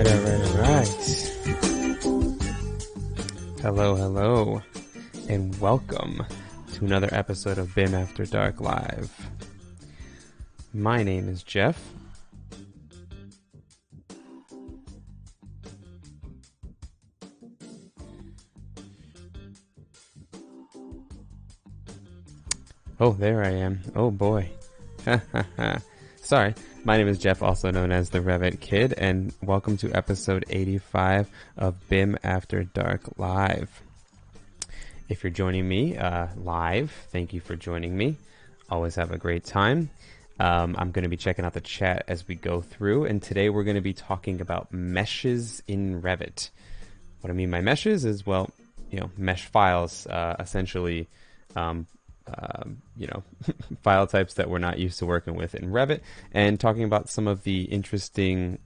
Alright. Hello, and welcome to another episode of BIM After Dark Live. My name is Jeff. Oh, there I am. Oh boy. Sorry. My name is Jeff, also known as the Revit Kid, and welcome to episode 85 of BIM After Dark Live. If you're joining me live, thank you for joining me. Always have a great time. I'm going to be checking out the chat as we go through, and today we're going to be talking about meshes in Revit. What I mean by meshes is, well, mesh files, essentially, file types that we're not used to working with in Revit, and talking about some of the interesting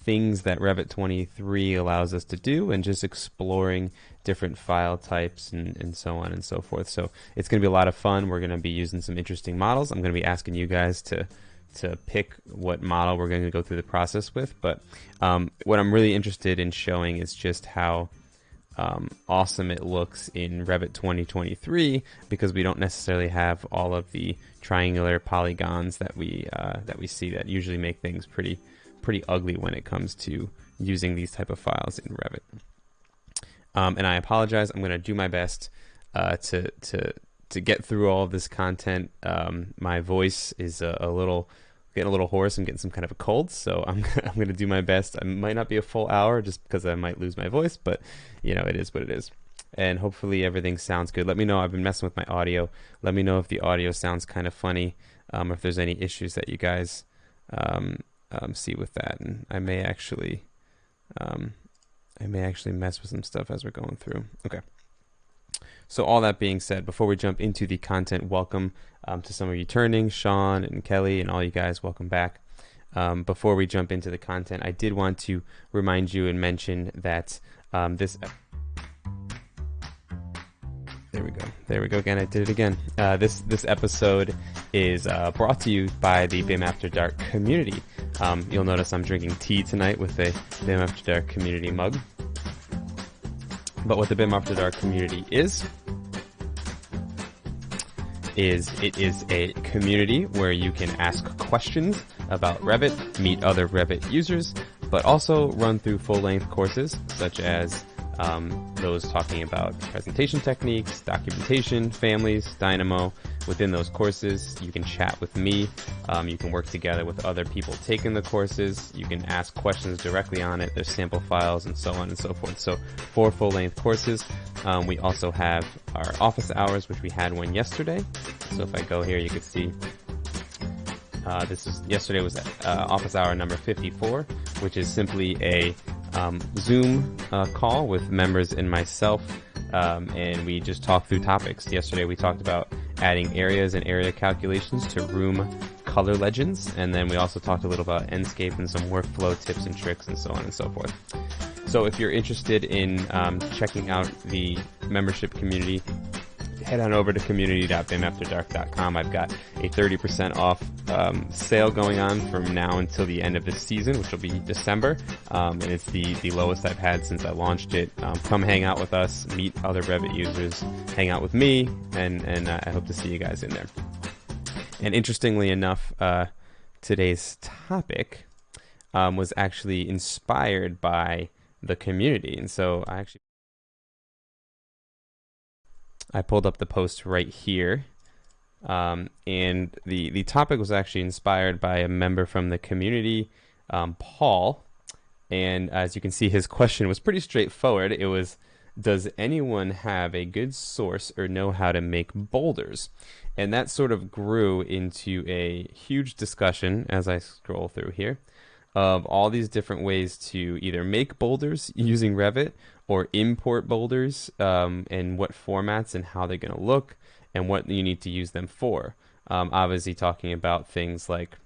things that Revit 23 allows us to do, and just exploring different file types and so on and so forth. So it's going to be a lot of fun. We're going to be using some interesting models. I'm going to be asking you guys to pick what model we're going to go through the process with, but what I'm really interested in showing is just how awesome it looks in Revit 2023, because we don't necessarily have all of the triangular polygons that we see that usually make things pretty ugly when it comes to using these type of files in Revit. And I apologize. I'm going to do my best to get through all of this content. My voice is getting a little hoarse. I'm getting some kind of a cold, so I'm going to do my best. I might not be a full hour just because I might lose my voice, but it is what it is. And hopefully everything sounds good. Let me know. I've been messing with my audio. Let me know if the audio sounds kind of funny, or if there's any issues that you guys see with that. And I may actually mess with some stuff as we're going through. Okay. So all that being said, before we jump into the content, welcome to some of you turning, Sean and Kelly and all you guys, welcome back. Before we jump into the content, I did want to remind you and mention that There we go again. I did it again. This episode is brought to you by the BIM After Dark community. You'll notice I'm drinking tea tonight with a BIM After Dark community mug. But what the BIM After Dark community is it is a community where you can ask questions about Revit, meet other Revit users, but also run through full-length courses such as those talking about presentation techniques, documentation, families, Dynamo. Within those courses, you can chat with me. You can work together with other people taking the courses. You can ask questions directly on it. There's sample files and so on and so forth. So 4 full-length courses. We also have our office hours, which we had one yesterday. So if I go here, you can see yesterday was office hour number 54, which is simply a Zoom call with members and myself, and we just talked through topics. Yesterday we talked about adding areas and area calculations to room color legends, and then we also talked a little about Enscape and some workflow tips and tricks and so on and so forth. So if you're interested in checking out the membership community, head on over to community.bimafterdark.com. I've got a 30% off sale going on from now until the end of the season, which will be December, and it's the lowest I've had since I launched it. Come hang out with us, meet other Revit users, hang out with me, and I hope to see you guys in there. And interestingly enough, today's topic was actually inspired by the community, and so I pulled up the post right here, and the topic was actually inspired by a member from the community, Paul, and as you can see, his question was pretty straightforward. It was, does anyone have a good source or know how to make boulders? And that sort of grew into a huge discussion as I scroll through here of all these different ways to either make boulders using Revit or import boulders, and what formats and how they're going to look and what you need to use them for. Obviously talking about things like,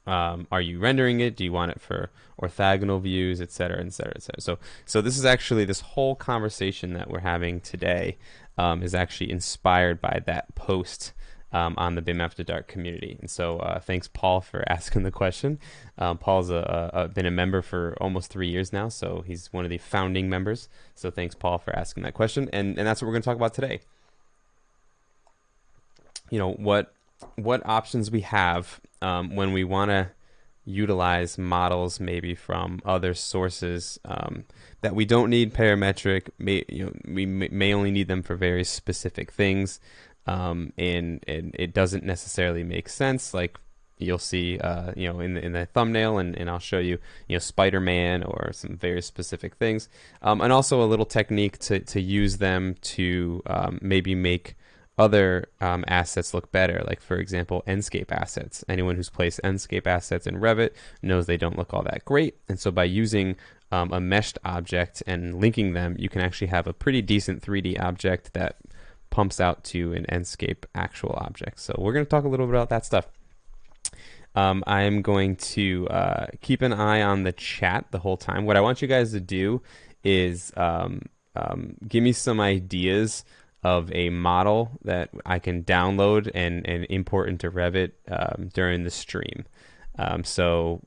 are you rendering it? Do you want it for orthogonal views, et cetera, et cetera, et cetera. So this is actually, this whole conversation that we're having today is actually inspired by that post on the BIM After Dark community. And so thanks, Paul, for asking the question. Paul's been a member for almost 3 years now, so he's one of the founding members. So thanks, Paul, for asking that question. And that's what we're going to talk about today. You know, what options we have when we want to utilize models maybe from other sources that we don't need parametric. We may only need them for very specific things, and it doesn't necessarily make sense. Like you'll see, in the thumbnail, and I'll show you, Spider-Man or some very specific things, and also a little technique to use them to maybe make other assets look better, like for example Enscape assets. Anyone who's placed Enscape assets in Revit knows they don't look all that great, and so by using a meshed object and linking them, you can actually have a pretty decent 3D object that pumps out to an Enscape actual object. So we're going to talk a little bit about that stuff. I'm going to keep an eye on the chat the whole time. What I want you guys to do is give me some ideas of a model that I can download and import into Revit during the stream. So,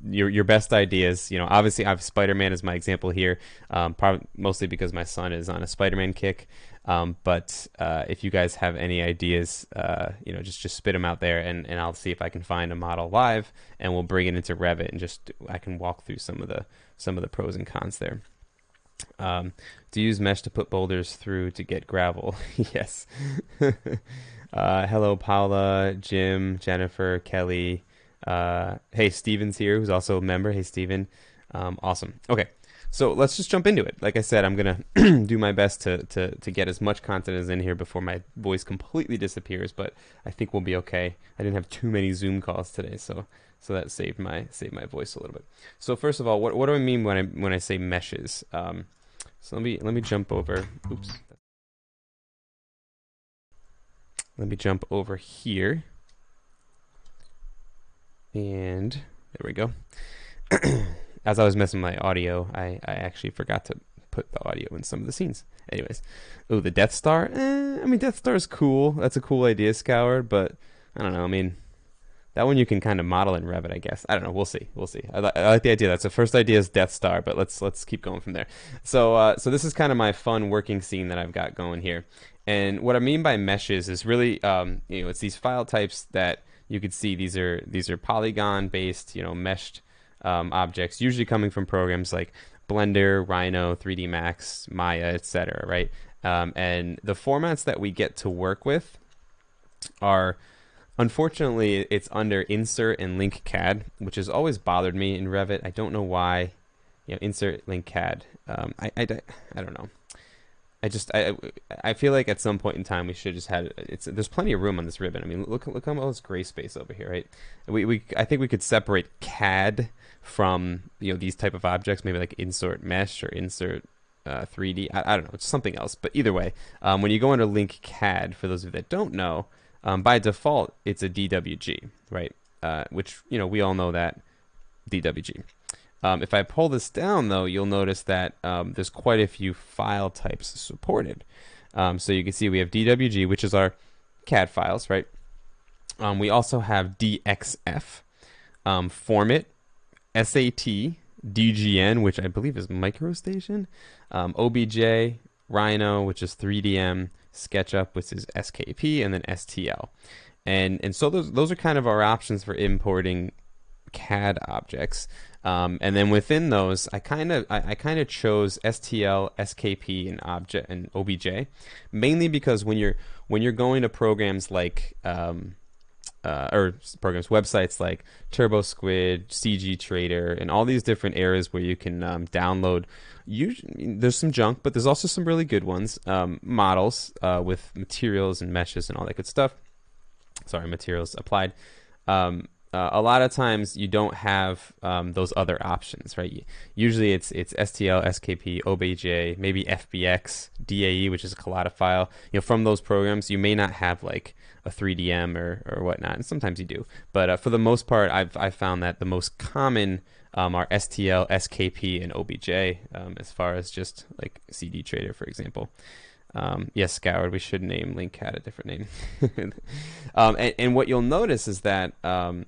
your best ideas, obviously I have Spider-Man as my example here, probably mostly because my son is on a Spider-Man kick. But if you guys have any ideas, just spit them out there, and I'll see if I can find a model live, and we'll bring it into Revit, and I can walk through some of the pros and cons there. Do you use mesh to put boulders through to get gravel? Yes. Hello, Paula, Jim, Jennifer, Kelly. Hey, Steven's here, who's also a member. Hey, Steven. Awesome. Okay, so let's just jump into it. Like I said, I'm going to do my best to get as much content as in here before my voice completely disappears, but I think we'll be okay. I didn't have too many Zoom calls today, so that saved my voice a little bit. So first of all, what do I mean when I say meshes? So let me jump over. Oops. Let me jump over here, and there we go. As I was messing with my audio, I actually forgot to put the audio in some of the scenes. Anyways, oh, the Death Star. I mean, Death Star is cool. That's a cool idea, Scoured, but I don't know. I mean, that one you can kind of model in Revit, I guess. I don't know. We'll see. I like the idea. That's the first idea is Death Star, but let's keep going from there. So this is kind of my fun working scene that I've got going here. And what I mean by meshes is really, it's these file types that you could see. These are polygon based, meshed objects, usually coming from programs like Blender, Rhino, 3D Max, Maya, etc. Right? And the formats that we get to work with are, unfortunately, it's under insert and link CAD, which has always bothered me in Revit. I don't know why. Insert link CAD. I don't know. I feel like at some point in time we should just had there's plenty of room on this ribbon. I mean, look how all this gray space over here, right? I think we could separate CAD from these type of objects, maybe like insert mesh or insert 3D. I don't know, it's something else. But either way, when you go under link CAD, for those of you that don't know, by default it's a DWG, right? Which we all know that DWG. If I pull this down, though, you'll notice that there's quite a few file types supported. So you can see we have DWG, which is our CAD files, right? We also have DXF, Formit, SAT, DGN, which I believe is MicroStation, OBJ, Rhino, which is 3DM, SketchUp, which is SKP, and then STL. And so those are kind of our options for importing CAD objects. And then within those, I kind of chose STL, SKP, and object and OBJ, mainly because when you're going to programs like websites like TurboSquid, CG Trader, and all these different areas where you can download. There's some junk, but there's also some really good ones. Models with materials and meshes and all that good stuff. Sorry, materials applied. A lot of times you don't have those other options, right? Usually it's STL, SKP, OBJ, maybe FBX, DAE, which is a collada file. From those programs, you may not have like a 3DM or whatnot, and sometimes you do. But for the most part, I've found that the most common are STL, SKP, and OBJ, as far as just like CD Trader, for example. Yes, Scoured. We should name LinkCAD a different name. And what you'll notice is that I'm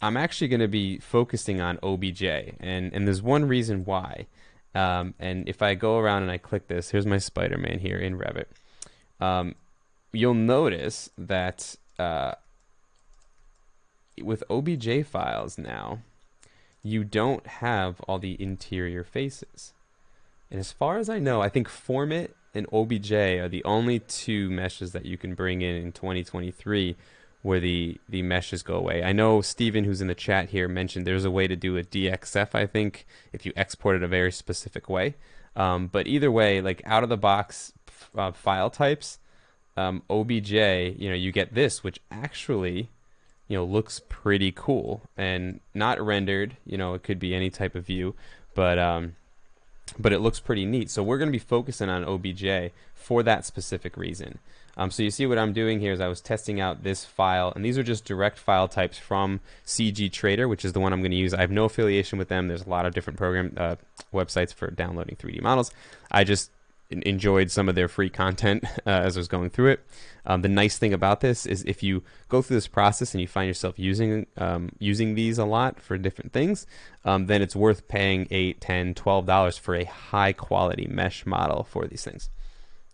actually going to be focusing on OBJ, and there's one reason why. And if I go around and I click this, here's my Spider-Man here in Revit. You'll notice that with OBJ files now, you don't have all the interior faces. And as far as I know, I think Formit and OBJ are the only two meshes that you can bring in 2023 where the meshes go away. I know Steven, who's in the chat here, mentioned there's a way to do a DXF, I think, if you export it a very specific way. But either way, like out of the box file types, OBJ, you get this, which actually, looks pretty cool and not rendered. It could be any type of view, but it looks pretty neat. So we're going to be focusing on OBJ for that specific reason. So you see what I'm doing here is I was testing out this file, and these are just direct file types from CG Trader, which is the one I'm going to use. I have no affiliation with them. There's a lot of different websites for downloading 3D models. I just enjoyed some of their free content as I was going through it. The nice thing about this is if you go through this process and you find yourself using these a lot for different things, then it's worth paying $8, $10, $12 for a high quality mesh model for these things.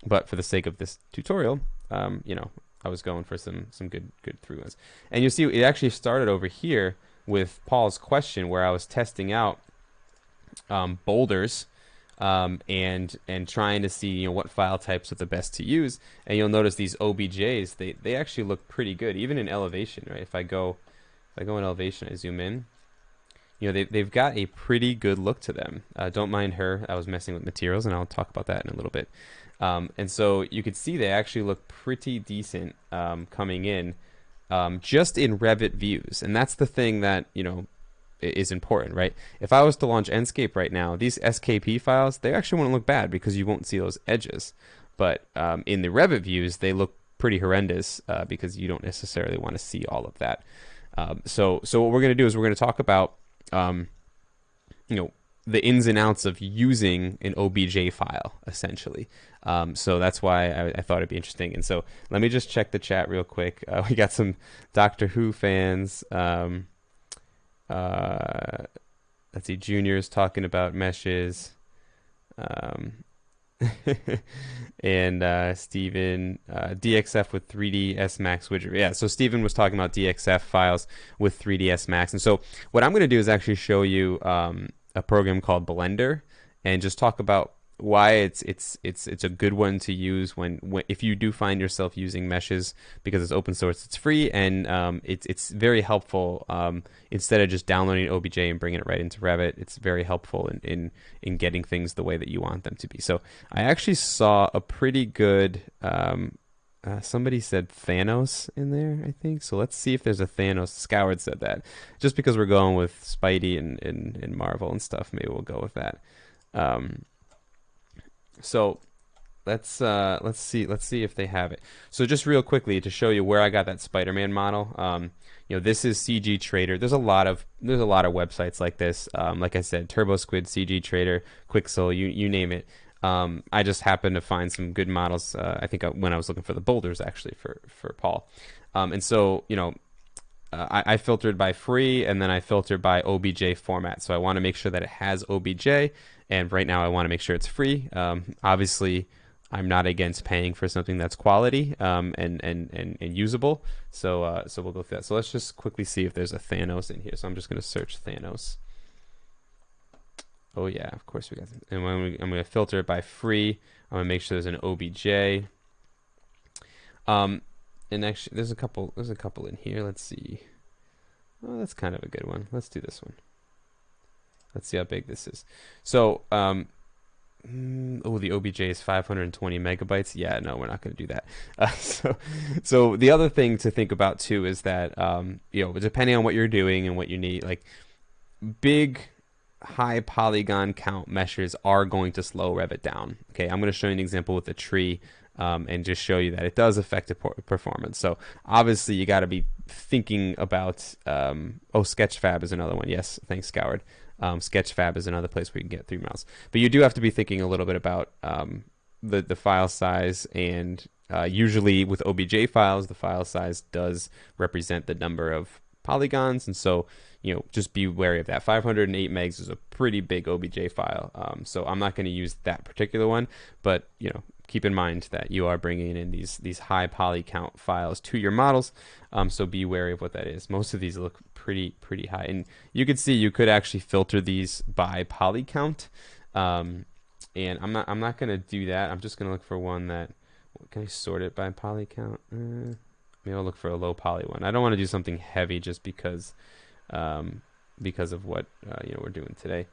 But for the sake of this tutorial, I was going for some good through ones. And you see it actually started over here with Paul's question where I was testing out boulders and trying to see what file types are the best to use. And you'll notice these OBJs, they actually look pretty good, even in elevation, right? If I go in elevation, I zoom in, they've got a pretty good look to them. Don't mind her. I was messing with materials, and I'll talk about that in a little bit. And so you could see they actually look pretty decent coming in just in Revit views. And that's the thing that, is important, right? If I was to launch Enscape right now, these SKP files, they actually won't look bad because you won't see those edges. But in the Revit views, they look pretty horrendous because you don't necessarily want to see all of that. So what we're going to do is we're going to talk about, the ins and outs of using an OBJ file, essentially. So that's why I thought it'd be interesting. And so let me just check the chat real quick. We got some Doctor Who fans. Let's see, Junior's talking about meshes. And Steven, DXF with 3ds Max widget. Yeah, so Steven was talking about DXF files with 3ds Max. And so what I'm going to do is actually show you a program called Blender and just talk about why it's a good one to use when if you do find yourself using meshes, because it's open source, it's free, and it's very helpful. Instead of just downloading OBJ and bringing it right into Revit, it's very helpful in getting things the way that you want them to be. So I actually saw a pretty good somebody said Thanos in there, I think. So let's see if there's a Thanos. Scoured said that. Just because we're going with Spidey and Marvel and stuff, maybe we'll go with that. So let's see if they have it. So just real quickly to show you where I got that Spider-Man model. This is CG Trader. There's a lot of websites like this. Like I said, Turbo Squid, CG Trader, Quixel, you name it. I just happened to find some good models. I think when I was looking for the boulders, actually, for Paul. And so I filtered by free, and then I filtered by OBJ format. So I want to make sure that it has OBJ, and right now I want to make sure it's free. Obviously, I'm not against paying for something that's quality and usable. So we'll go through that. So let's just quickly see if there's a Thanos in here. So I'm just going to search Thanos. Oh yeah, of course we got it. And I'm going to filter it by free. I'm going to make sure there's an OBJ. And actually, there's a couple in here. Let's see. Oh, that's kind of a good one. Let's do this one. Let's see how big this is. So, oh, the OBJ is 520 megabytes. Yeah, no, we're not going to do that. So the other thing to think about too is that depending on what you're doing and what you need, like big high polygon count meshes are going to slow Revit down. Okay, I'm going to show you an example with a tree and just show you that it does affect performance. So obviously you got to be thinking about, Sketchfab is another one. Yes, thanks, Scoured. Sketchfab is another place where you can get 3 miles. But you do have to be thinking a little bit about the file size, and usually with OBJ files, the file size does represent the number of polygons, and so just be wary of that. 508 megs is a pretty big OBJ file, so I'm not going to use that particular one, but keep in mind that you are bringing in these high poly count files to your models, so be wary of what that is. Most of these look pretty high, and you could see you could actually filter these by poly count, and I'm not going to do that. I'm just going to look for one that, can I sort it by poly count? Maybe I'll look for a low poly one. I don't want to do something heavy just because of what we're doing today.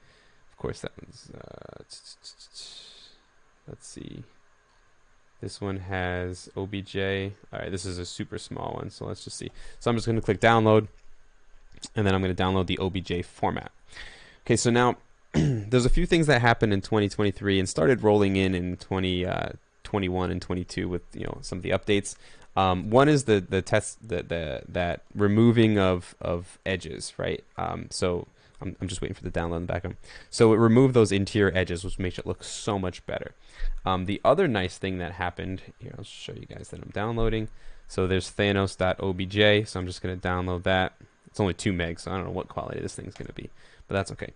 Of course, that one's let's see. This one has OBJ. All right, this is a super small one, so let's just see. So I'm just going to click download, and then I'm going to download the OBJ format. Okay, so now there's a few things that happened in 2023 and started rolling in 2021 and 22 with some of the updates. One is the test that removing of edges, right? So I'm just waiting for the download in the background. So it removed those interior edges, which makes it look so much better. The other nice thing that happened here, I'll show you guys that I'm downloading. So there's Thanos.obj. So I'm just going to download that. It's only 2 megs, so I don't know what quality this thing's going to be, but that's okay.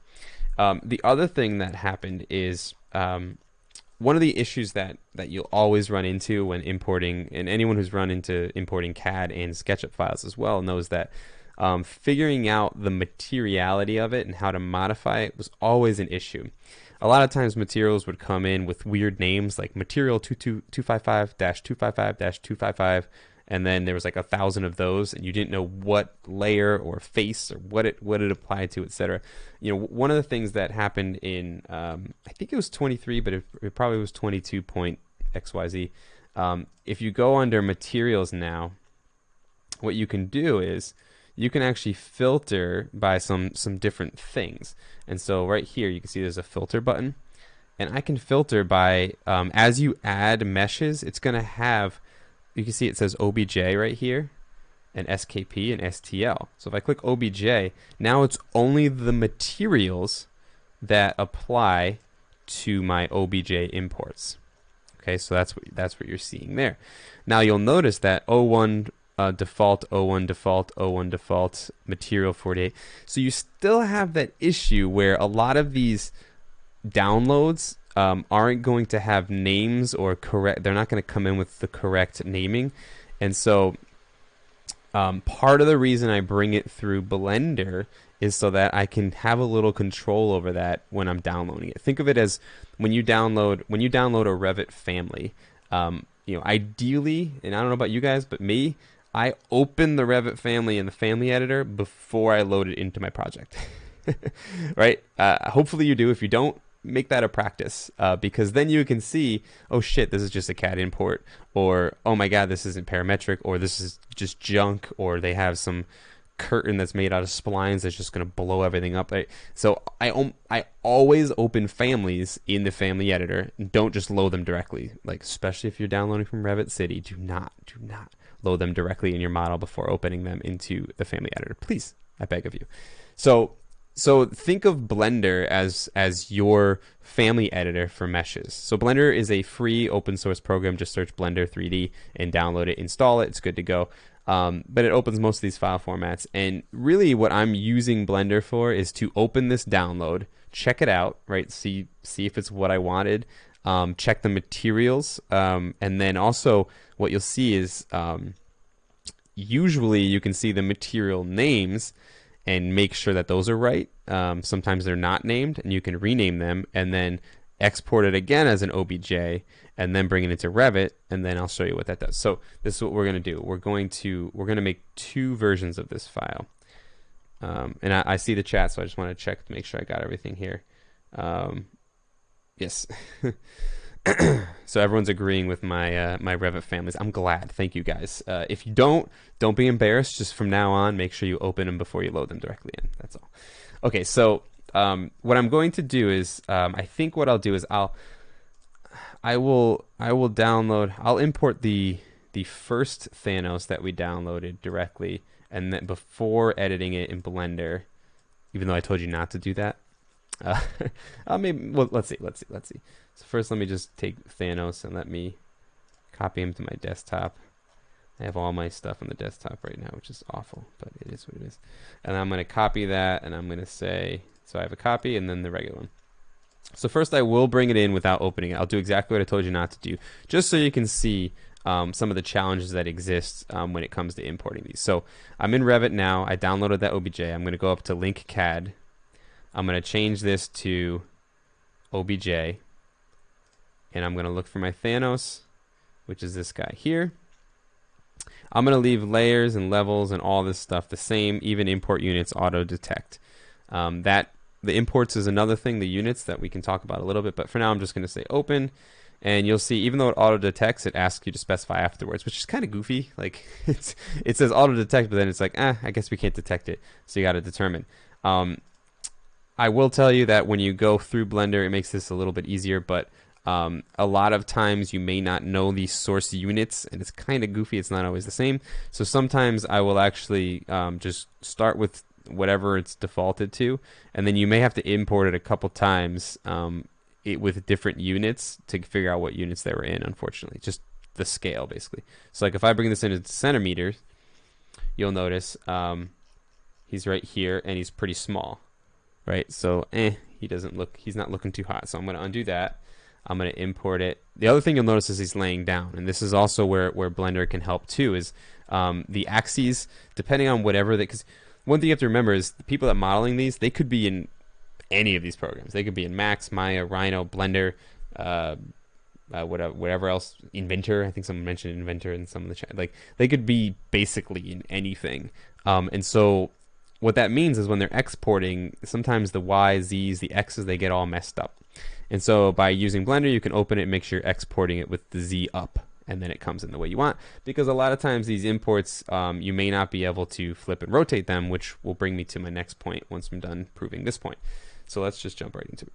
The other thing that happened is one of the issues that you'll always run into when importing, and anyone who's run into importing CAD and SketchUp files as well knows that figuring out the materiality of it and how to modify it was always an issue. A lot of times materials would come in with weird names like material 255-255-255, and then there was like 1,000 of those, and you didn't know what layer or face or what it applied to, etc. One of the things that happened in I think it was 23, but it probably was 22.xyz. If you go under materials now, what you can do is you can actually filter by some different things. And so right here you can see there's a filter button, and I can filter by as you add meshes, it's going to have, you can see it says OBJ right here, and SKP and STL. So if I click OBJ, now it's only the materials that apply to my OBJ imports. Okay, so that's what you're seeing there. Now you'll notice that O1 default, O1 default, O1 default, material 48. So you still have that issue where a lot of these downloads aren't going to have names or correct. They're not going to come in with the correct naming, and so part of the reason I bring it through Blender is so that I can have a little control over that when I'm downloading it. Think of it as when you download a Revit family. Ideally, and I don't know about you guys, but me, I open the Revit family in the family editor before I load it into my project. Right? Hopefully you do. If you don't, make that a practice, because then you can see, oh shit, this is just a CAD import, or oh my god, this isn't parametric, or this is just junk, or they have some curtain that's made out of splines that's just going to blow everything up. So I always open families in the family editor, and don't just load them directly. Like, especially if you're downloading from Revit City, do not load them directly in your model before opening them into the family editor, please, I beg of you. So think of Blender as your family editor for meshes. So Blender is a free open source program. Just search Blender 3D and download it, install it. It's good to go. But it opens most of these file formats. And really what I'm using Blender for is to open this download, check it out, right? See if it's what I wanted. Check the materials. And then also what you'll see is usually you can see the material names and make sure that those are right. Sometimes they're not named, and you can rename them and then export it again as an OBJ and then bring it into Revit, and then I'll show you what that does. So this is what we're going to do. We're going to make 2 versions of this file. And I see the chat, so I just want to check to make sure I got everything here. Yes. So everyone's agreeing with my my Revit families. I'm glad. Thank you guys. If you don't be embarrassed. Just from now on, make sure you open them before you load them directly in. That's all. Okay, so what I'm going to do is I think what I'll do is I will download. I'll import the first Thanos that we downloaded directly, and then before editing it in Blender, even though I told you not to do that. Uh, maybe, well, let's see. So first, let me just take Thanos and let me copy him to my desktop. I have all my stuff on the desktop right now, which is awful, but it is what it is. And I'm going to copy that, and I'm going to say, so I have a copy and then the regular one. So first I will bring it in without opening it. I'll do exactly what I told you not to do, just so you can see some of the challenges that exist when it comes to importing these. So I'm in Revit now. I downloaded that OBJ. I'm going to go up to Link CAD. I'm going to change this to OBJ, and I'm going to look for my Thanos, which is this guy here. I'm going to leave layers and levels and all this stuff the same, even import units auto detect. The imports is another thing, the units that we can talk about a little bit, but for now I'm just going to say open, and you'll see even though it auto detects, it asks you to specify afterwards, which is kind of goofy. Like it says auto detect, but then it's like, I guess we can't detect it, so you got to determine. I will tell you that when you go through Blender, it makes this a little bit easier, but a lot of times you may not know these source units, and it's kind of goofy. It's not always the same. So sometimes I will actually just start with whatever it's defaulted to, and then you may have to import it a couple times with different units to figure out what units they were in, unfortunately. Just the scale, basically. So like if I bring this into centimeters, you'll notice he's right here, and he's pretty small, right? So he's not looking too hot. So I'm going to undo that. I'm going to import it. The other thing you'll notice is he's laying down, and this is also where Blender can help too, is the axes, depending on whatever because one thing you have to remember is the people that are modeling these, they could be in any of these programs. They could be in Max, Maya, Rhino, Blender, whatever else, Inventor. I think someone mentioned Inventor in some of the chat. Like they could be basically in anything. And so what that means is when they're exporting, sometimes the Y, Z's, the X's, they get all messed up. And so by using Blender, you can open it and make sure you're exporting it with the Z up, and then it comes in the way you want. Because a lot of times these imports, you may not be able to flip and rotate them, which will bring me to my next point once I'm done proving this point. So let's just jump right into it.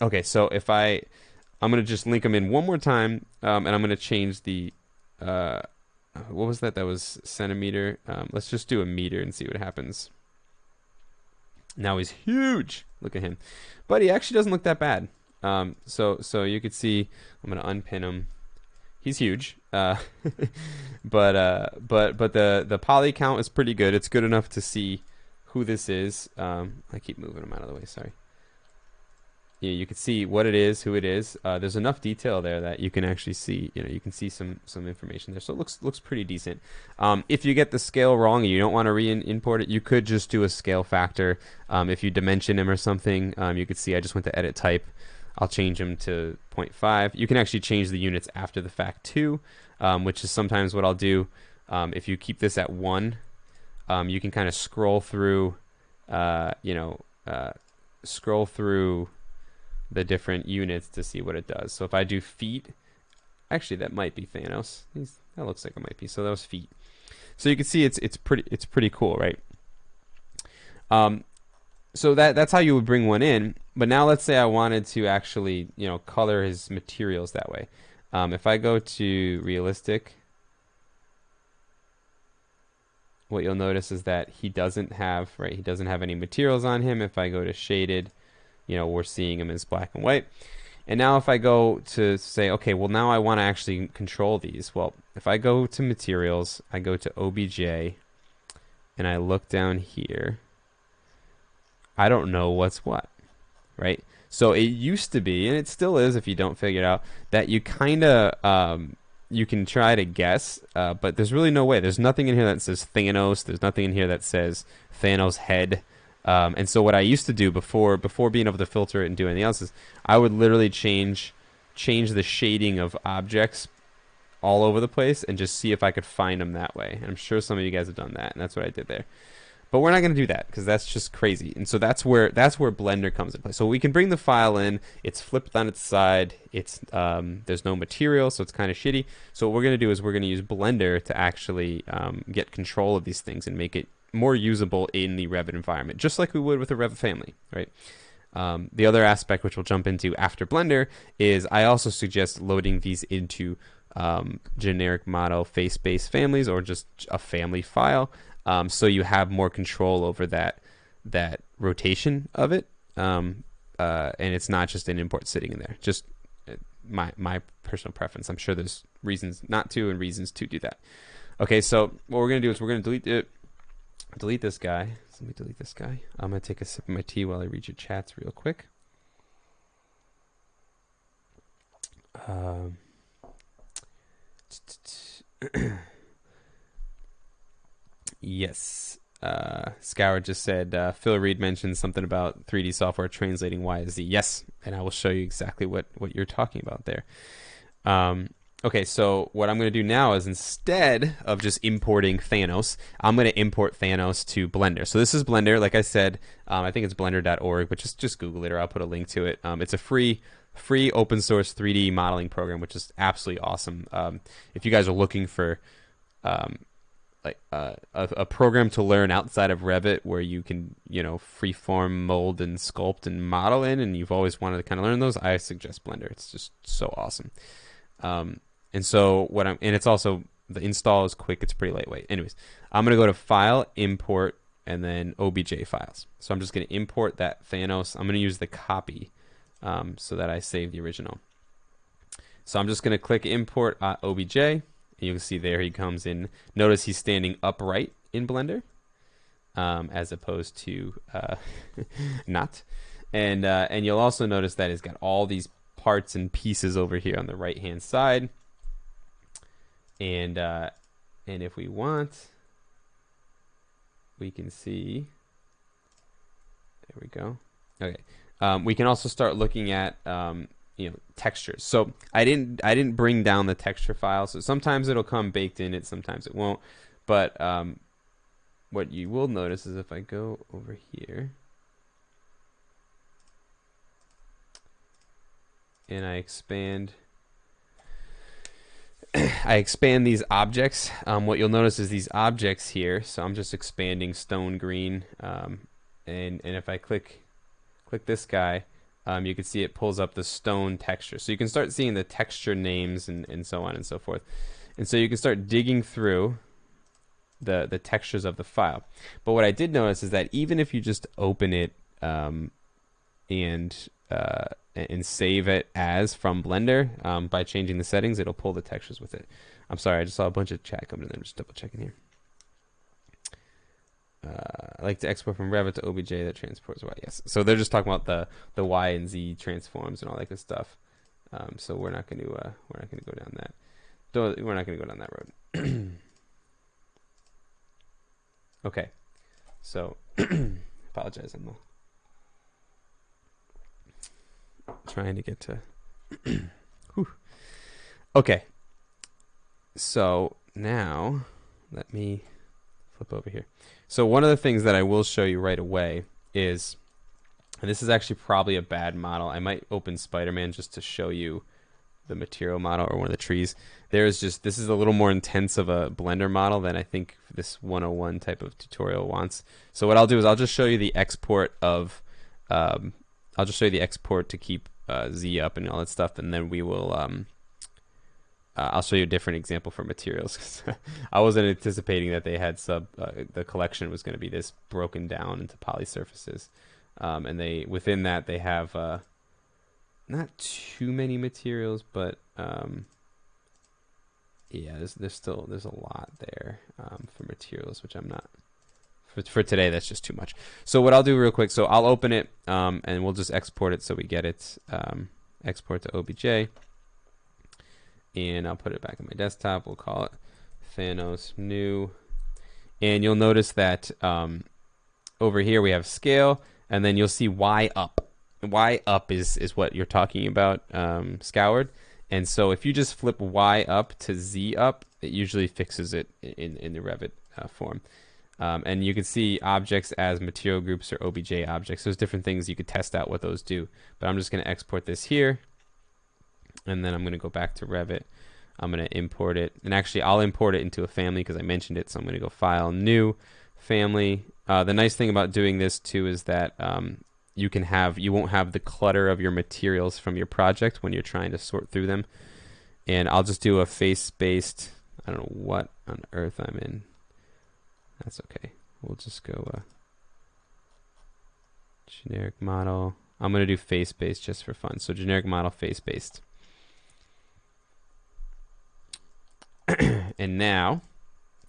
Okay, so if I'm going to just link them in one more time, and I'm going to change the, what was that? That was centimeter. Let's just do a meter and see what happens. Now he's huge. Look at him. But he actually doesn't look that bad. So you could see, I'm going to unpin him. He's huge. But the poly count is pretty good. It's good enough to see who this is. I keep moving him out of the way, sorry. Yeah, you can see what it is, who it is. There's enough detail there that you can actually see, you can see some information there. So it looks pretty decent. If you get the scale wrong and you don't want to re-import it, you could just do a scale factor. If you dimension him or something, you could see I just went to edit type. I'll change him to 0.5. You can actually change the units after the fact too, which is sometimes what I'll do. If you keep this at 1, you can kind of scroll through, scroll through the different units to see what it does. So if I do feet, actually that might be Thanos. That looks like it might be. So that was feet. So you can see it's pretty cool, right? So that's how you would bring one in. But now let's say I wanted to actually color his materials that way. If I go to realistic, what you'll notice is that he doesn't have any materials on him. If I go to shaded, we're seeing him as black and white. And now if I go to say, okay, well now I want to actually control these. Well, if I go to materials, I go to OBJ, and I look down here, I don't know what's what, right? So it used to be, and it still is if you don't figure it out, that you kind of, you can try to guess, but there's really no way. There's nothing in here that says Thanos. There's nothing in here that says Thanos head. And so what I used to do before being able to filter it and do anything else is I would literally change the shading of objects all over the place and just see if I could find them that way. And I'm sure some of you guys have done that, and that's what I did there. But we're not going to do that because that's just crazy. And so that's where Blender comes into play. So we can bring the file in. It's flipped on its side. It's there's no material, so it's kind of shitty. So what we're going to do is we're going to use Blender to actually get control of these things and make it more usable in the Revit environment, just like we would with a Revit family, right? The other aspect, which we'll jump into after Blender, is I also suggest loading these into generic model face-based families or just a family file. So you have more control over that rotation of it. and it's not just an import sitting in there. Just my personal preference. I'm sure there's reasons not to and reasons to do that. Okay, so what we're gonna do is we're gonna delete this guy. So let me delete this guy. I'm gonna take a sip of my tea while I read your chats real quick. Yes. Scour just said Phil Reed mentioned something about 3D software translating Y to Z. Yes, and I will show you exactly what you're talking about there. Okay, so what I'm going to do now is instead of just importing Thanos, I'm going to import Thanos to Blender. So this is Blender, like I said. I think it's blender.org, but just Google it, or I'll put a link to it. It's a free open source 3D modeling program, which is absolutely awesome. If you guys are looking for a program to learn outside of Revit where you can, freeform, mold, and sculpt and model in, and you've always wanted to kind of learn those, I suggest Blender. It's just so awesome. And so and it's also, the install is quick. It's pretty lightweight. Anyways, I'm going to go to File, Import, and then OBJ files. So I'm just going to import that Thanos. I'm going to use the copy so that I save the original. So I'm just going to click Import OBJ. And you can see there he comes in. Notice he's standing upright in Blender as opposed to not. And you'll also notice that he's got all these parts and pieces over here on the right hand side. And if we want, we can see, there we go. Okay. We can also start looking at textures. So I didn't bring down the texture file, so sometimes it'll come baked in it, sometimes it won't. But what you will notice is if I go over here and I expand these objects, what you'll notice is these objects here. So I'm just expanding stone green, and if I click this guy, you can see it pulls up the stone texture. So you can start seeing the texture names and so on and so forth. And so you can start digging through the textures of the file. But what I did notice is that even if you just open it and save it as from Blender, by changing the settings, it'll pull the textures with it. I'm sorry, I just saw a bunch of chat coming in. I'm just double checking here. I like to export from Revit to OBJ that transports Y. Yes. So they're just talking about the Y and Z transforms and all that good stuff. So we're not going to go down that. We're not going to go down that road. Okay. So apologize. I'm trying to get to. Okay. So now let me flip over here. So one of the things that I will show you right away is, and this is actually probably a bad model. I might open Spider-Man just to show you the material model or one of the trees. This is a little more intense of a Blender model than I think this 101 type of tutorial wants. So what I'll do is I'll just show you the export of, to keep Z up and all that stuff, and then we will, I'll show you a different example for materials. I wasn't anticipating that they had the collection was going to be this broken down into poly surfaces, and within that they have not too many materials, but yeah, there's a lot there for materials, which I'm not. For today, that's just too much. So what I'll do real quick, so I'll open it and we'll just export it so we get it, export to OBJ. And I'll put it back on my desktop. We'll call it Thanos new. And you'll notice that over here we have scale, and then you'll see Y up. Y up is what you're talking about, Scoured. And so if you just flip Y up to Z up, it usually fixes it in the Revit form. And you can see objects as material groups or OBJ objects. There's different things you could test out what those do. But I'm just going to export this here. And then I'm going to go back to Revit. I'm going to import it. And actually, I'll import it into a family because I mentioned it. So I'm going to go File, New, Family. The nice thing about doing this, too, is that you won't have the clutter of your materials from your project when you're trying to sort through them. And I'll just do a face-based, I don't know what on earth I'm in. That's okay. We'll just go... generic model. I'm going to do face-based just for fun. So generic model face-based. And now,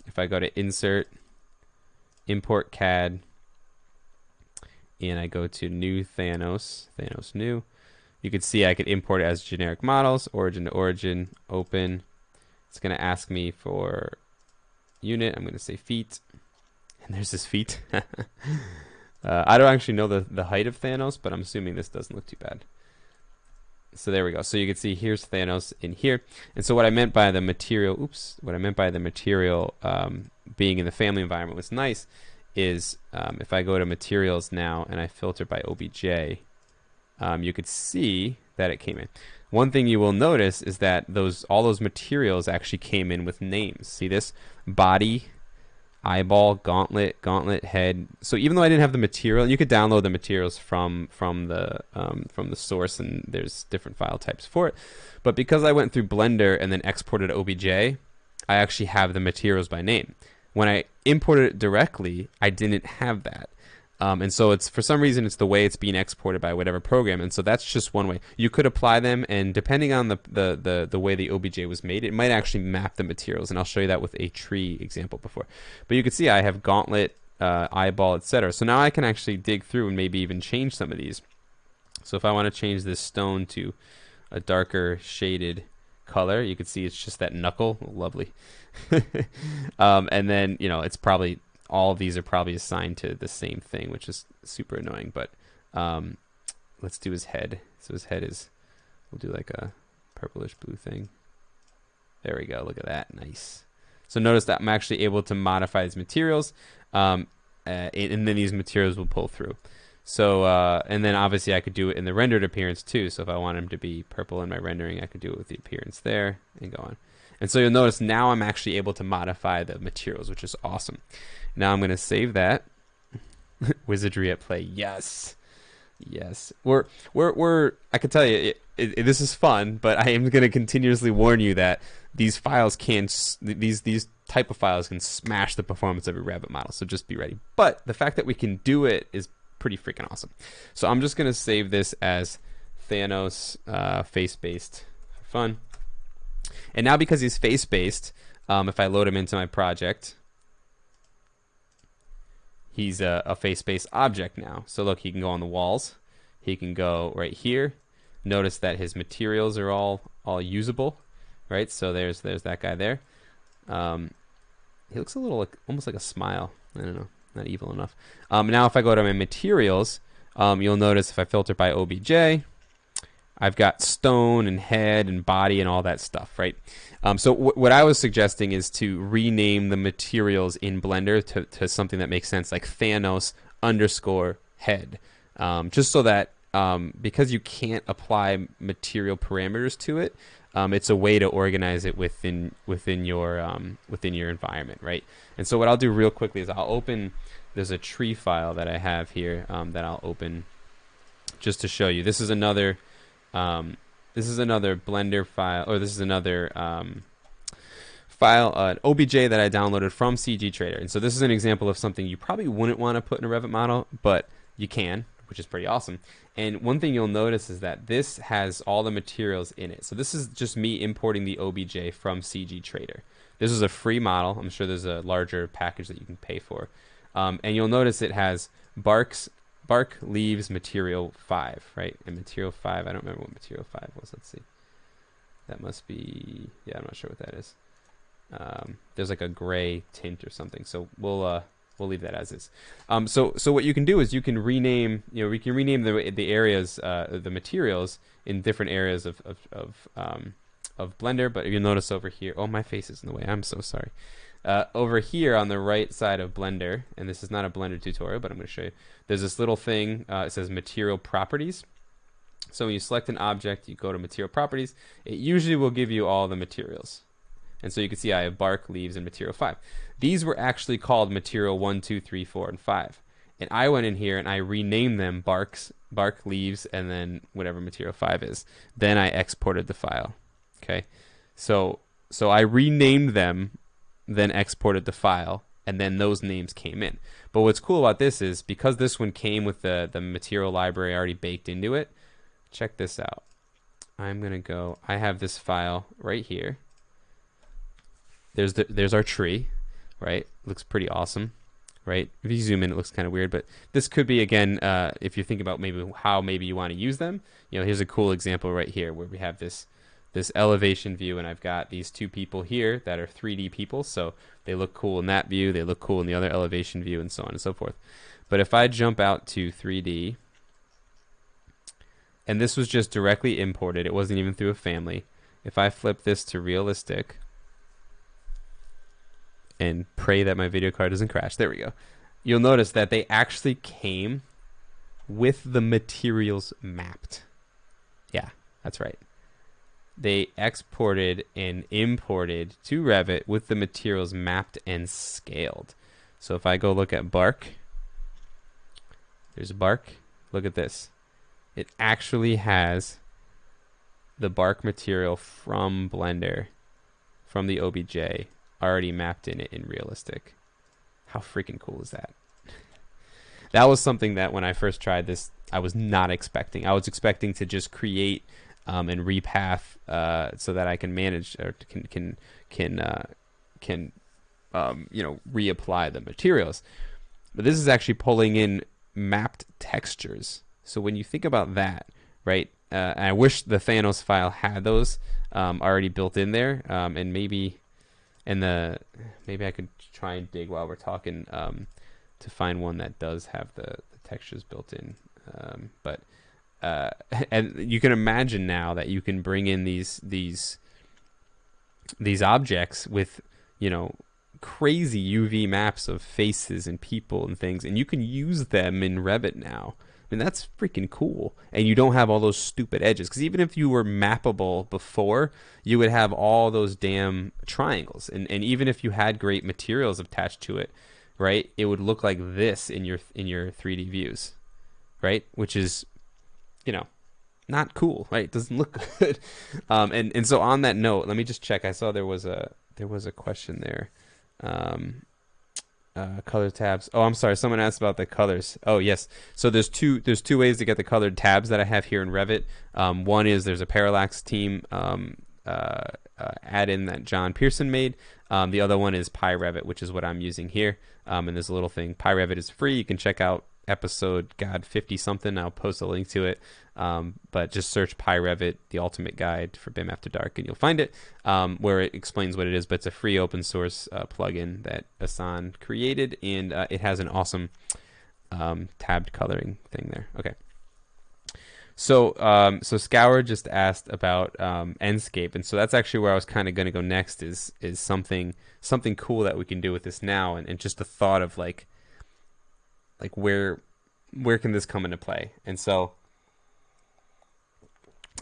if I go to Insert, Import CAD, and I go to New Thanos, Thanos New, you can see I could import it as generic models, origin to origin, open. It's going to ask me for unit. I'm going to say feet. And there's this feet. I don't actually know the height of Thanos, but I'm assuming this doesn't look too bad. So there we go. So you can see here's Thanos in here. And so what I meant by the material, being in the family environment was nice is if I go to materials now and I filter by OBJ, you could see that it came in. One thing you will notice is that all those materials actually came in with names. See this? Body, eyeball, gauntlet, head. So even though I didn't have the material, you could download the materials from the source, and there's different file types for it. But because I went through Blender and then exported OBJ, I actually have the materials by name. When I imported it directly, I didn't have that. And so it's, for some reason, it's the way it's being exported by whatever program. And so that's just one way. You could apply them, and depending on the way the OBJ was made, it might actually map the materials. And I'll show you that with a tree example before. But you can see I have gauntlet, eyeball, etc. So now I can actually dig through and maybe even change some of these. So if I want to change this stone to a darker shaded color, you can see it's just that knuckle. Lovely. And then, it's probably... all of these are probably assigned to the same thing, which is super annoying. But let's do his head. So his head is, we'll do like a purplish blue thing. There we go. Look at that. Nice. So notice that I'm actually able to modify these materials, and then these materials will pull through. So, and then obviously I could do it in the rendered appearance too. So if I want him to be purple in my rendering, I could do it with the appearance there and go on. And so you'll notice now I'm actually able to modify the materials, which is awesome. Now I'm going to save that. Wizardry at play. Yes. Yes. I can tell you, this is fun, but I am going to continuously warn you that these files these type of files can smash the performance of your Revit model. So just be ready. But the fact that we can do it is pretty freaking awesome. So I'm just going to save this as Thanos face-based for fun. And now because he's face-based, if I load him into my project, he's a face-based object now. So look, he can go on the walls. He can go right here. Notice that his materials are all usable, right? So there's that guy there. He looks a little almost like a smile. I don't know, not evil enough. Now if I go to my materials, you'll notice if I filter by OBJ, I've got stone and head and body and all that stuff, right? So what I was suggesting is to rename the materials in Blender to something that makes sense, like Thanos _head. Just so that because you can't apply material parameters to it, it's a way to organize it within your environment, right? And so what I'll do real quickly is I'll open. There's a tree file that I have here that I'll open just to show you. This is another Blender file, or this is another file, an OBJ that I downloaded from CG Trader. And so this is an example of something you probably wouldn't want to put in a Revit model, but you can, which is pretty awesome. And one thing you'll notice is that this has all the materials in it. So this is just me importing the OBJ from CG Trader. This is a free model. I'm sure there's a larger package that you can pay for. And you'll notice it has bark, leaves, material 5, right? And material 5, I don't remember what material 5 was. Let's see. That must be, yeah, I'm not sure what that is. There's like a gray tint or something. So we'll leave that as is. So what you can do is you can rename, we can rename the areas, the materials in different areas of Blender. But you'll notice over here, oh, my face is in the way. I'm so sorry. Over here on the right side of Blender, and this is not a Blender tutorial, but I'm going to show you. There's this little thing, it says Material Properties. So when you select an object, you go to Material Properties. It usually will give you all the materials. And so you can see I have bark, leaves, and material 5. These were actually called material 1, 2, 3, 4, and 5. And I went in here and I renamed them bark, leaves, and then whatever material 5 is. Then I exported the file. Okay, so I renamed them, then exported the file, and then those names came in. But what's cool about this is because this one came with the material library already baked into it, check this out. I'm going to go, I have this file right here. There's our tree, right? Looks pretty awesome, right? If you zoom in, it looks kind of weird, but this could be, again, if you're thinking about maybe how maybe you want to use them, you know, here's a cool example right here where we have this elevation view, and I've got these two people here that are 3D people, so they look cool in that view, they look cool in the other elevation view, and so on and so forth. But if I jump out to 3D, and this was just directly imported, it wasn't even through a family. If I flip this to realistic and pray that my video card doesn't crash, there we go. You'll notice that they actually came with the materials mapped. Yeah, that's right. They exported and imported to Revit with the materials mapped and scaled. So if I go look at bark, there's bark. Look at this. It actually has the bark material from Blender, from the OBJ, already mapped in it in realistic. How freaking cool is that? That was something that when I first tried this, I was not expecting. I was expecting to just create and repath so that I can manage or can you know, reapply the materials. But this is actually pulling in mapped textures. So when you think about that, right? And I wish the Thanos file had those already built in there, and maybe I could try and dig while we're talking to find one that does have the textures built in. And you can imagine now that you can bring in these objects with, you know, crazy UV maps of faces and people and things, and you can use them in Revit now. I mean, that's freaking cool. And you don't have all those stupid edges, because even if you were mappable before, you would have all those damn triangles. And even if you had great materials attached to it, right, it would look like this in your 3D views, right? Which is, you know, not cool, right? It doesn't look good. And so on that note, let me just check. I saw there was a question there. Color tabs. Oh, I'm sorry. Someone asked about the colors. Oh, yes. So there's two ways to get the colored tabs that I have here in Revit. One is there's a parallax team add-in that John Pearson made. The other one is PyRevit, which is what I'm using here. And there's a little thing. PyRevit is free. You can check out episode 50 something. I'll post a link to it. But just search PyRevit, the ultimate guide for BIM After Dark, and you'll find it, where it explains what it is. But it's a free open source plugin that Asan created, and it has an awesome tabbed coloring thing there. Okay. So Scour just asked about Enscape, and so that's actually where I was kind of going to go next. Is something cool that we can do with this now, and just the thought of like where can this come into play? And so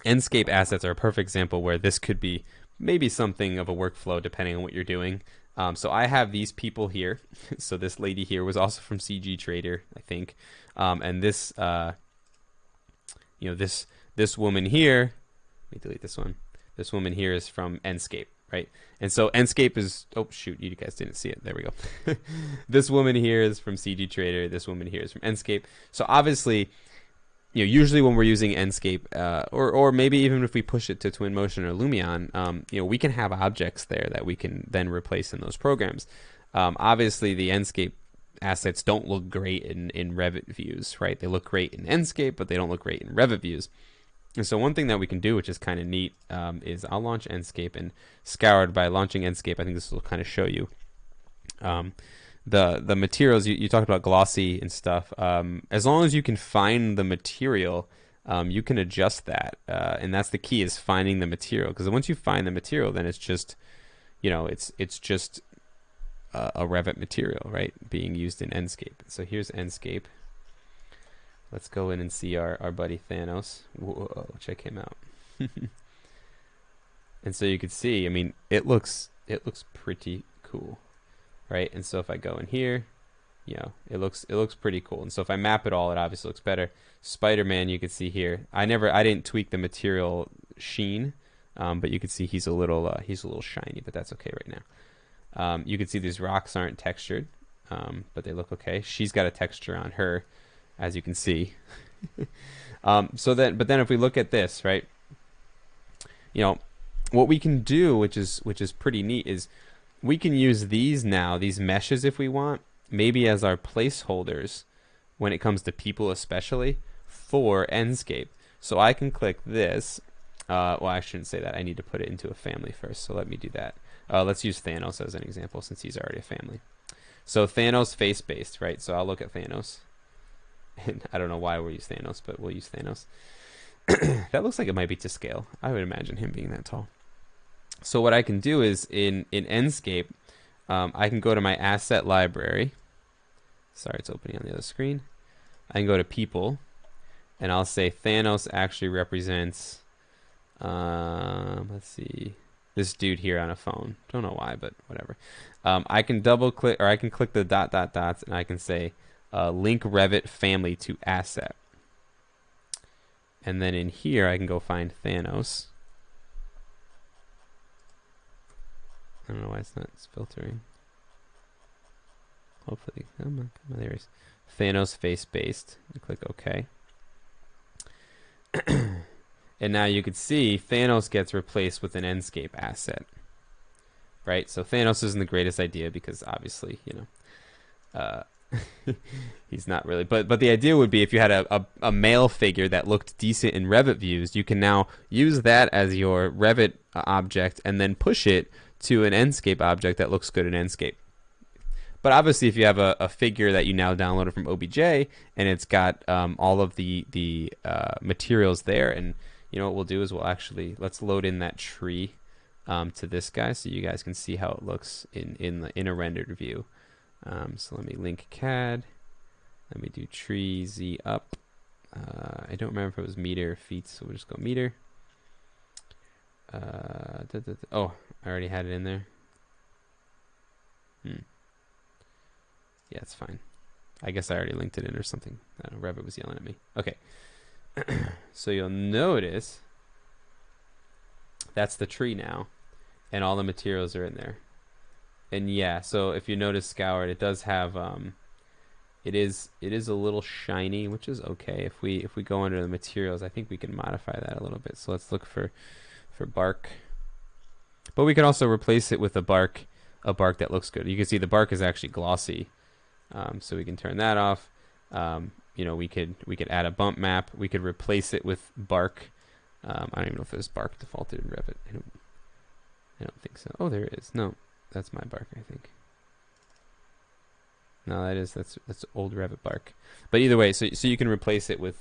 Enscape assets are a perfect example where this could be maybe something of a workflow depending on what you're doing. So I have these people here. So this lady here was also from CG Trader, I think. And this, you know, this woman here, let me delete this one. This woman here is from Enscape, right? And so Enscape is, oh shoot, you guys didn't see it. There we go. This woman here is from CG Trader. This woman here is from Enscape. So obviously, you know, usually when we're using Enscape, or maybe even if we push it to Twinmotion or Lumion, you know, we can have objects there that we can then replace in those programs. Obviously, the Enscape assets don't look great in Revit views, right? They look great in Enscape, but they don't look great in Revit views. And so one thing that we can do, which is kind of neat, is I'll launch Enscape, and Scoured, by launching Enscape, I think this will kind of show you the materials. You talked about glossy and stuff. As long as you can find the material, you can adjust that, and that's the key, is finding the material. Because once you find the material, then it's just, you know, it's just a Revit material, right, being used in Enscape. So here's Enscape. Let's go in and see our buddy Thanos. Whoa, check him out. And so you can see, I mean, it looks pretty cool, right? And so if I go in here, you know, it looks pretty cool. And so if I map it all, it obviously looks better. Spider-Man, you can see here. I didn't tweak the material sheen, but you can see he's a little shiny, but that's okay right now. You can see these rocks aren't textured, but they look okay. She's got a texture on her, as you can see. But then if we look at this, right, you know, what we can do, which is pretty neat, is we can use these now, these meshes, if we want, maybe as our placeholders when it comes to people, especially for Enscape. So I can click this. Well, I shouldn't say that. I need to put it into a family first. So let me do that. Let's use Thanos as an example, since he's already a family. So Thanos face-based, right? So I'll look at Thanos. And I don't know why we'll use Thanos, but we'll use Thanos. That looks like it might be to scale. I would imagine him being that tall. So what I can do is in Enscape, I can go to my asset library. Sorry, it's opening on the other screen. I can go to people, and I'll say Thanos actually represents, let's see, this dude here on a phone. Don't know why, but whatever. I can double click, or I can click the dots, and I can say link Revit family to asset. And then in here, I can go find Thanos. I don't know why it's not filtering. Hopefully, come on, there it is. Thanos face-based. Click OK. And now you can see Thanos gets replaced with an Enscape asset. Right? So Thanos isn't the greatest idea because obviously, you know, he's not really. But the idea would be if you had a male figure that looked decent in Revit views, you can now use that as your Revit object and then push it to an Enscape object that looks good in Enscape. But obviously, if you have a figure that you now downloaded from OBJ and it's got all of the materials there, and you know what we'll do is let's load in that tree to this guy so you guys can see how it looks in a rendered view. So let me link CAD. Let me do tree Z up. I don't remember if it was meter or feet, so we'll just go meter. Oh, I already had it in there. Yeah, it's fine. I guess I already linked it in or something. I don't know, Revit was yelling at me. Okay. So you'll notice that's the tree now, and all the materials are in there. And yeah, so if you notice Scoured, it does have it is a little shiny, which is okay. If we go under the materials, I think we can modify that a little bit. So let's look for bark. But we can also replace it with a bark that looks good. You can see the bark is actually glossy. So we can turn that off. You know, we could add a bump map. We could replace it with bark. I don't even know if there's bark defaulted in Revit. I don't think so. Oh, there is. No, that's my bark, I think. No, that's old Revit bark. But either way, so you can replace it with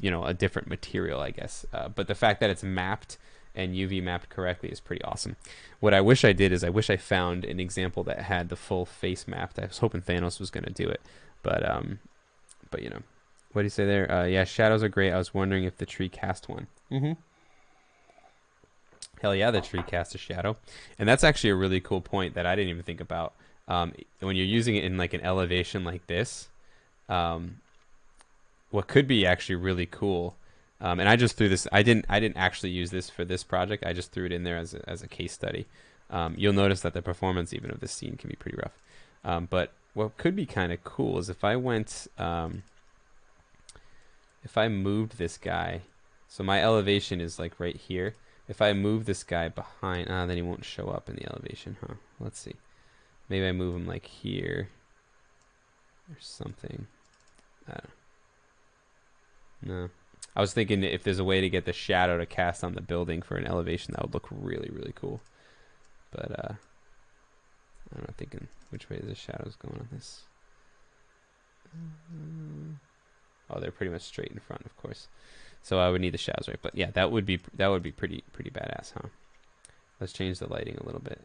you know, a different material, I guess. But the fact that it's mapped and UV mapped correctly is pretty awesome. What I wish I did is I wish I found an example that had the full face mapped. I was hoping Thanos was going to do it, but you know, what do you say there? Yeah, shadows are great. I was wondering if the tree cast one. Hell yeah, the tree cast a shadow, and that's actually a really cool point that I didn't even think about. When you're using it in like an elevation like this, what could be actually really cool. And I just threw this. I didn't actually use this for this project. I just threw it in there as a case study. You'll notice that the performance even of this scene can be pretty rough. But what could be kind of cool is if I went, if I moved this guy. So my elevation is like right here. If I move this guy behind, then he won't show up in the elevation, huh? Let's see. Maybe I move him like here or something. I don't know. No. I was thinking if there's a way to get the shadow to cast on the building for an elevation, that would look really, really cool. But I'm not thinking which way the shadow's going on this. Oh, they're pretty much straight in front, of course. So I would need the shadows right. But yeah, that would be pretty badass, huh? Let's change the lighting a little bit.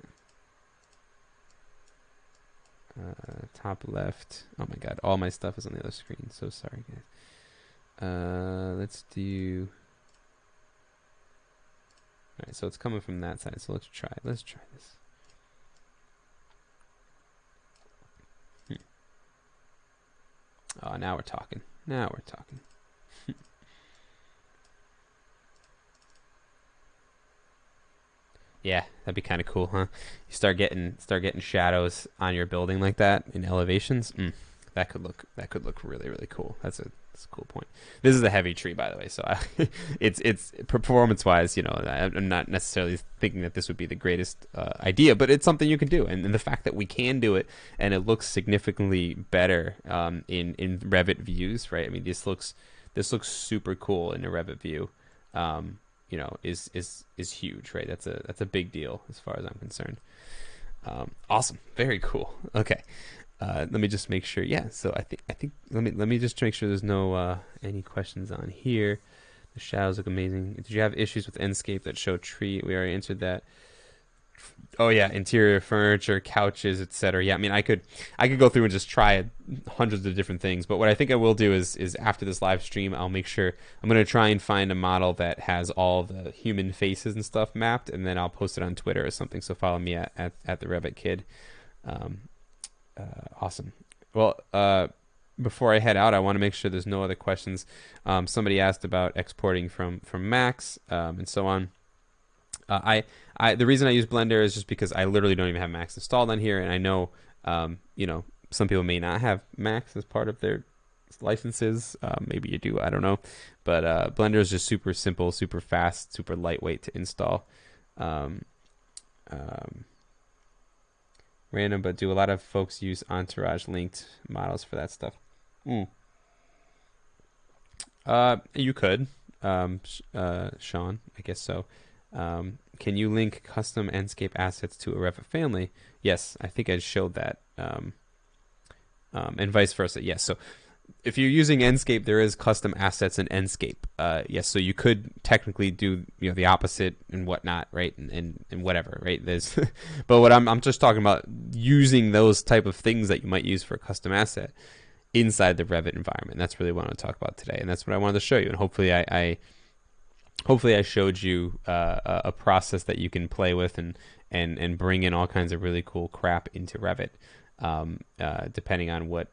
Top left. Oh my god, all my stuff is on the other screen. So sorry, guys. Let's do. All right, so it's coming from that side. So let's try this. Oh, now we're talking. Yeah, that'd be kind of cool, huh? You start getting shadows on your building like that in elevations. That could look really really cool. That's a cool point. This is a heavy tree, by the way, so it's performance wise, I'm not necessarily thinking that this would be the greatest idea, but it's something you can do, and the fact that we can do it and it looks significantly better in Revit views, right? I mean, this looks super cool in a Revit view. Is huge, right? That's a big deal as far as I'm concerned. Awesome, very cool. Okay, let me just make sure. Yeah, so I think let me just make sure there's no any questions on here. The shadows look amazing. Did you have issues with Enscape that show tree? We already answered that. Oh yeah, interior furniture, couches, etc. Yeah, I mean, I could go through and just try hundreds of different things. But what I think I will do is after this live stream, I'll make sure I'm going to try and find a model that has all the human faces and stuff mapped, and then I'll post it on Twitter or something. So follow me at the Revit Kid. Awesome. Well, before I head out, I want to make sure there's no other questions. Somebody asked about exporting from Macs and so on. The reason I use Blender is just because I literally don't even have Macs installed on here, and I know, some people may not have Macs as part of their licenses. Maybe you do, I don't know. But Blender is just super simple, super fast, super lightweight to install. Random, but do a lot of folks use Entourage linked models for that stuff? You could, Sean, I guess so. Can you link custom Enscape assets to a Revit family? Yes, I think I showed that. And vice versa. Yes. So if you're using Enscape, there is custom assets in Enscape. Yes. So you could technically do the opposite and whatnot, right? And whatever, right? There's, but what I'm just talking about using those type of things that you might use for a custom asset inside the Revit environment. That's really what I want to talk about today, and that's what I wanted to show you. And hopefully I showed you a process that you can play with and bring in all kinds of really cool crap into Revit, depending on what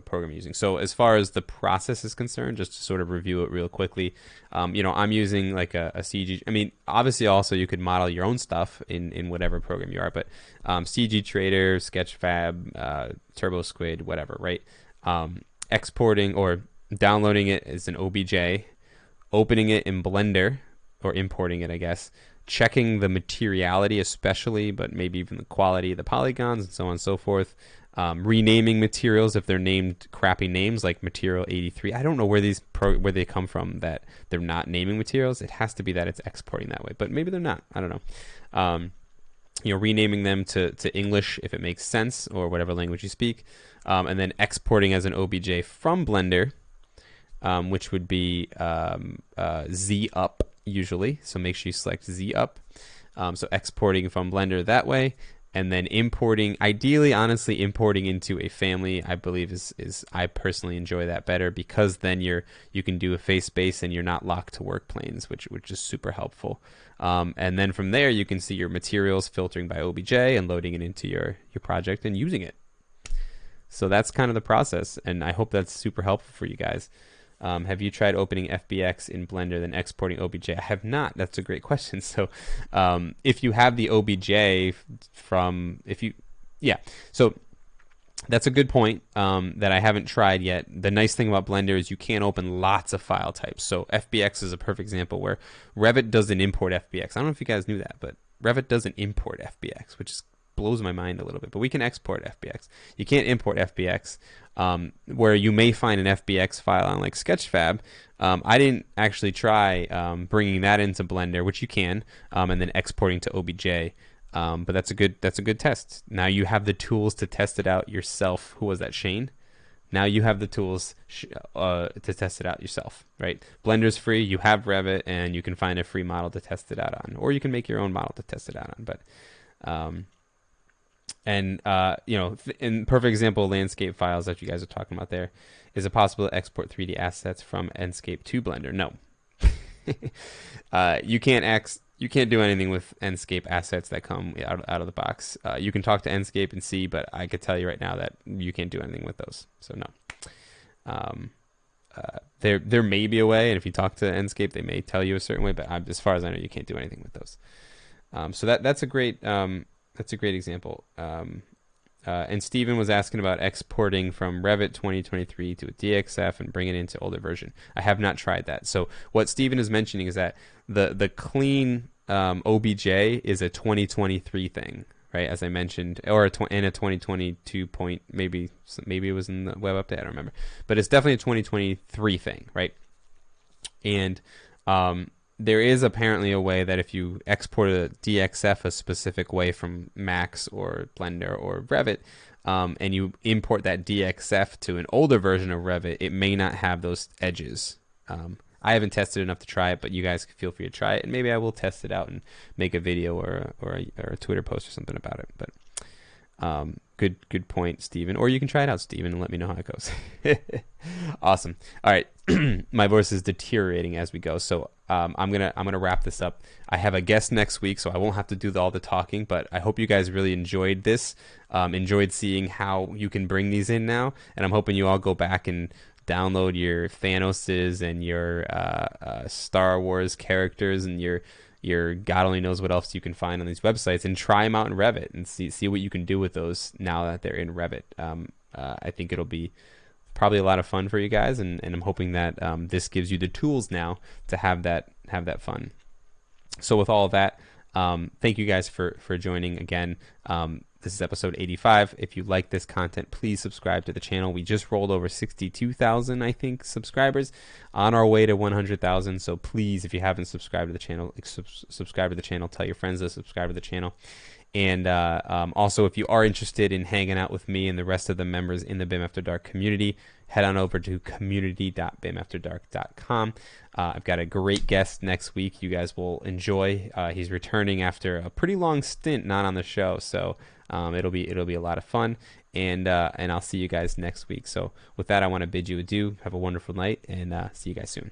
program you're using. So as far as the process is concerned, just to sort of review it real quickly, I'm using like a CG. I mean, obviously also you could model your own stuff in whatever program you are, but CG Trader, Sketchfab, Turbo Squid, whatever, right? Exporting or downloading it as an OBJ, opening it in Blender, or importing it, I guess, checking the materiality especially, but maybe even the quality of the polygons and so on and so forth, renaming materials if they're named crappy names like Material 83. I don't know where where they come from that they're not naming materials. It has to be that it's exporting that way, but maybe they're not. I don't know. Renaming them to English if it makes sense, or whatever language you speak, and then exporting as an OBJ from Blender, which would be Z up usually. So make sure you select Z up. So exporting from Blender that way, and then importing, ideally, honestly, importing into a family, I believe is I personally enjoy that better, because then you can do a face space and you're not locked to work planes, which is super helpful. And then from there you can see your materials filtering by OBJ and loading it into your project and using it. So that's kind of the process, and I hope that's super helpful for you guys. Have you tried opening FBX in Blender then exporting OBJ? I have not. That's a great question. So if you have the OBJ so that's a good point that I haven't tried yet. The nice thing about Blender is you can open lots of file types. So FBX is a perfect example where Revit doesn't import FBX. I don't know if you guys knew that, but Revit doesn't import FBX, which blows my mind a little bit. But we can export FBX. You can't import FBX. Where you may find an FBX file on like Sketchfab. I didn't actually try bringing that into Blender, which you can, and then exporting to OBJ. But that's a good test. Now you have the tools to test it out yourself. Who was that, Shane? Now you have the tools to test it out yourself, right? Blender's free. You have Revit, and you can find a free model to test it out on, or you can make your own model to test it out on. But in perfect example, landscape files that you guys are talking about there, is it possible to export 3D assets from Enscape to Blender? No. You can't do anything with Enscape assets that come out of the box. You can talk to Enscape and see, but I could tell you right now that you can't do anything with those. So no. There may be a way, and if you talk to Enscape, they may tell you a certain way, but as far as I know, you can't do anything with those. So that's a great example. And Steven was asking about exporting from Revit 2023 to a DXF and bring it into older version. I have not tried that. So what Steven is mentioning is that the clean OBJ is a 2023 thing, right? As I mentioned, or in a 2022 point, maybe it was in the web update. I don't remember, but it's definitely a 2023 thing, right? And there is apparently a way that if you export a DXF a specific way from Max or Blender or Revit, and you import that DXF to an older version of Revit, it may not have those edges. I haven't tested enough to try it, but you guys feel free to try it, and maybe I will test it out and make a video or a Twitter post or something about it. But good point, Steven. Or you can try it out, Steven, and let me know how it goes. Awesome. All right, my voice is deteriorating as we go, so I'm gonna wrap this up. I have a guest next week, so I won't have to do all the talking. But I hope you guys really enjoyed this, enjoyed seeing how you can bring these in now, and I'm hoping you all go back and download your Thanoses and your Star Wars characters and your God only knows what else you can find on these websites, and try them out in Revit and see what you can do with those now that they're in Revit. I think it'll be probably a lot of fun for you guys, and I'm hoping that this gives you the tools now to have that fun. So with all of that, thank you guys for joining again. This is episode 85. If you like this content, please subscribe to the channel. We just rolled over 62,000, I think, subscribers, on our way to 100,000. So please, if you haven't subscribed to the channel, subscribe to the channel. Tell your friends to subscribe to the channel. And also, if you are interested in hanging out with me and the rest of the members in the BIM After Dark community, head on over to community.bimafterdark.com. I've got a great guest next week you guys will enjoy. He's returning after a pretty long stint not on the show, so it'll be a lot of fun. And I'll see you guys next week. So with that, I want to bid you adieu. Have a wonderful night, and see you guys soon.